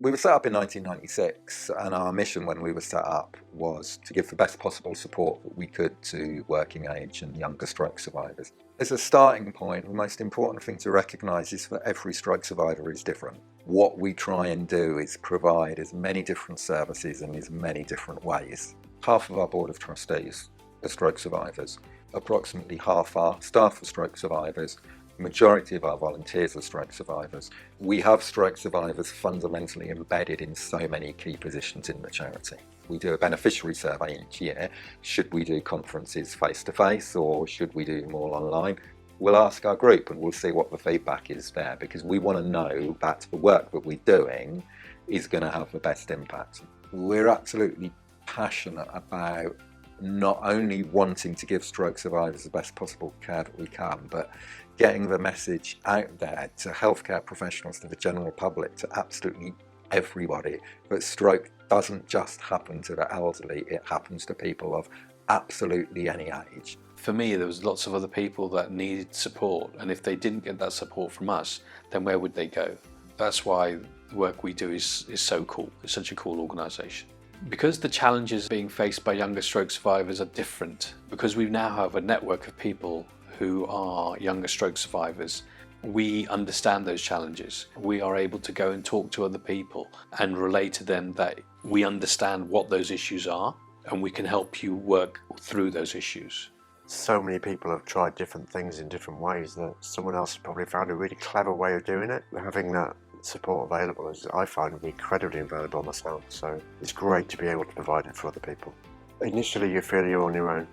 We were set up in 1996, and our mission when we were set up was to give the best possible support that we could to working age and younger stroke survivors. As a starting point, the most important thing to recognise is that every stroke survivor is different. What we try and do is provide as many different services in as many different ways. Half of our board of trustees are stroke survivors. Approximately half our staff are stroke survivors. The majority of our volunteers are stroke survivors. We have stroke survivors fundamentally embedded in so many key positions in the charity. We do a beneficiary survey each year. Should we do conferences face-to-face or should we do more online? We'll ask our group and we'll see what the feedback is there, because we want to know that the work that we're doing is going to have the best impact. We're absolutely passionate about not only wanting to give stroke survivors the best possible care that we can, but getting the message out there to healthcare professionals, to the general public, to absolutely everybody, that stroke doesn't just happen to the elderly, it happens to people of absolutely any age. For me, there was lots of other people that needed support, and if they didn't get that support from us, then where would they go? That's why the work we do is so cool. It's such a cool organisation. Because the challenges being faced by younger stroke survivors are different, because we now have a network of people who are younger stroke survivors, we understand those challenges. We are able to go and talk to other people and relate to them that we understand what those issues are, and we can help you work through those issues. So many people have tried different things in different ways that someone else has probably found a really clever way of doing it. Having that support available is, I find, incredibly invaluable myself, so it's great to be able to provide it for other people. Initially you feel you're on your own,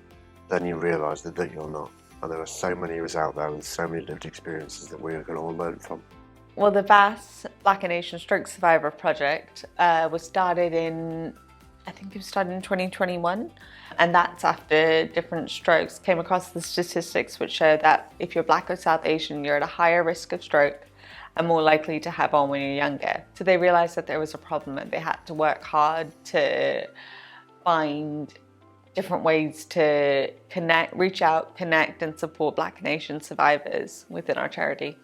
then you realise that you're not, and there are so many of us out there with so many lived experiences that we can all learn from. Well, the BAS Black and Asian Stroke Survivor Project was started in 2021, and that's after different strokes came across the statistics which show that if you're Black or South Asian, you're at a higher risk of stroke and more likely to have one when you're younger. So they realised that there was a problem and they had to work hard to find different ways to reach out, connect and support Black and Asian survivors within our charity.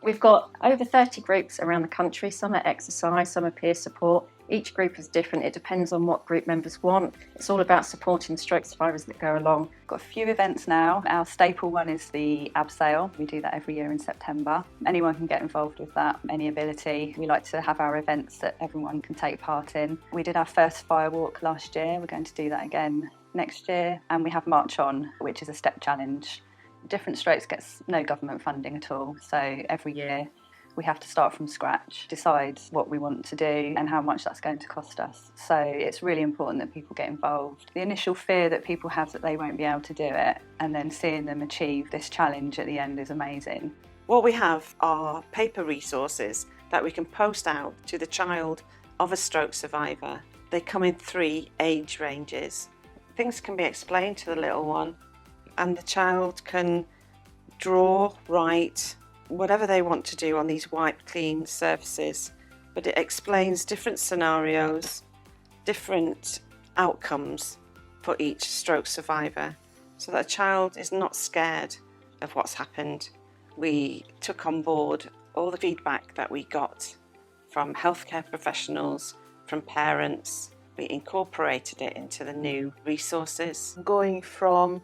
We've got over 30 groups around the country. Some are exercise, some are peer support. Each group is different. It depends on what group members want. It's all about supporting stroke survivors that go along. We've got a few events now. Our staple one is the abseil. We do that every year in September. Anyone can get involved with that, any ability. We like to have our events that everyone can take part in. We did our first firewalk last year. We're going to do that again next year. And we have March On, which is a step challenge. Different strokes gets no government funding at all. So every year we have to start from scratch, decide what we want to do and how much that's going to cost us. So it's really important that people get involved. The initial fear that people have that they won't be able to do it, and then seeing them achieve this challenge at the end is amazing. What we have are paper resources that we can post out to the child of a stroke survivor. They come in 3 age ranges. Things can be explained to the little one, and the child can draw, write, whatever they want to do on these white clean surfaces, but it explains different scenarios, different outcomes for each stroke survivor, so that a child is not scared of what's happened. We took on board all the feedback that we got from healthcare professionals, from parents. We incorporated it into the new resources. Going from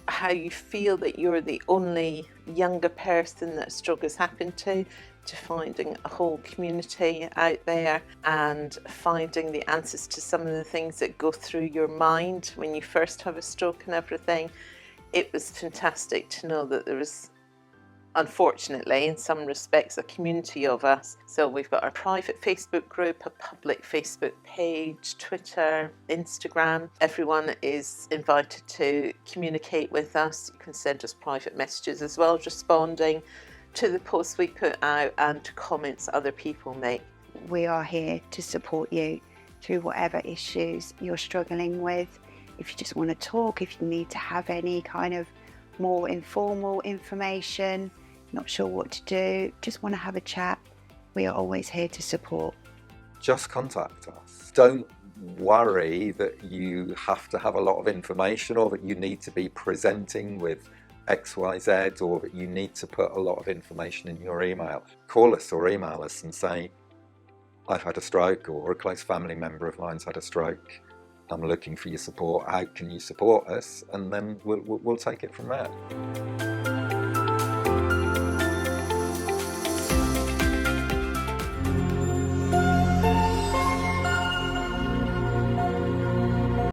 how you feel that you're the only younger person that stroke has happened to finding a whole community out there and finding the answers to some of the things that go through your mind when you first have a stroke and everything. It was fantastic to know that there was, unfortunately, in some respects, a community of us. So we've got our private Facebook group, a public Facebook page, Twitter, Instagram. Everyone is invited to communicate with us. You can send us private messages as well, responding to the posts we put out and to comments other people make. We are here to support you through whatever issues you're struggling with. If you just want to talk, if you need to have any kind of more informal information, not sure what to do, just want to have a chat, we are always here to support. Just contact us. Don't worry that you have to have a lot of information or that you need to be presenting with XYZ or that you need to put a lot of information in your email. Call us or email us and say, I've had a stroke, or a close family member of mine's had a stroke. I'm looking for your support. How can you support us? And then we'll take it from there.